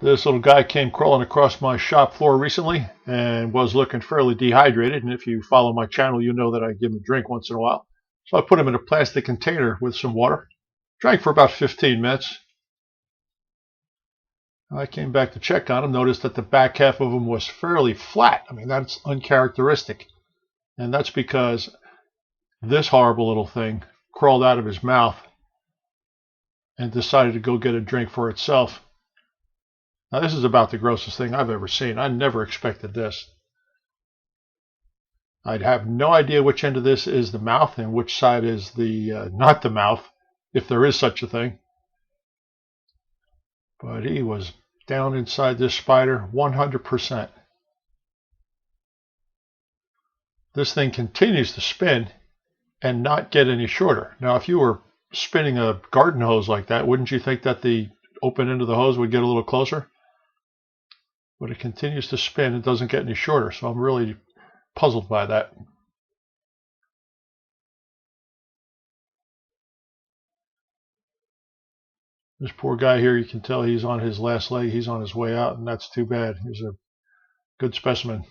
This little guy came crawling across my shop floor recently and was looking fairly dehydrated. And if you follow my channel, you know that I give him a drink once in a while. So I put him in a plastic container with some water. Drank for about 15 minutes. I came back to check on him, noticed that the back half of him was fairly flat. I mean, that's uncharacteristic. And that's because this horrible little thing crawled out of his mouth and decided to go get a drink for itself. Now, this is about the grossest thing I've ever seen. I never expected this. I'd have no idea which end of this is the mouth and which side is the not the mouth, if there is such a thing. But he was down inside this spider 100%. This thing continues to spin and not get any shorter. Now, if you were spinning a garden hose like that, wouldn't you think that the open end of the hose would get a little closer? But it continues to spin. It doesn't get any shorter, so I'm really puzzled by that. This poor guy here, you can tell he's on his last leg. He's on his way out, and that's too bad. He's a good specimen.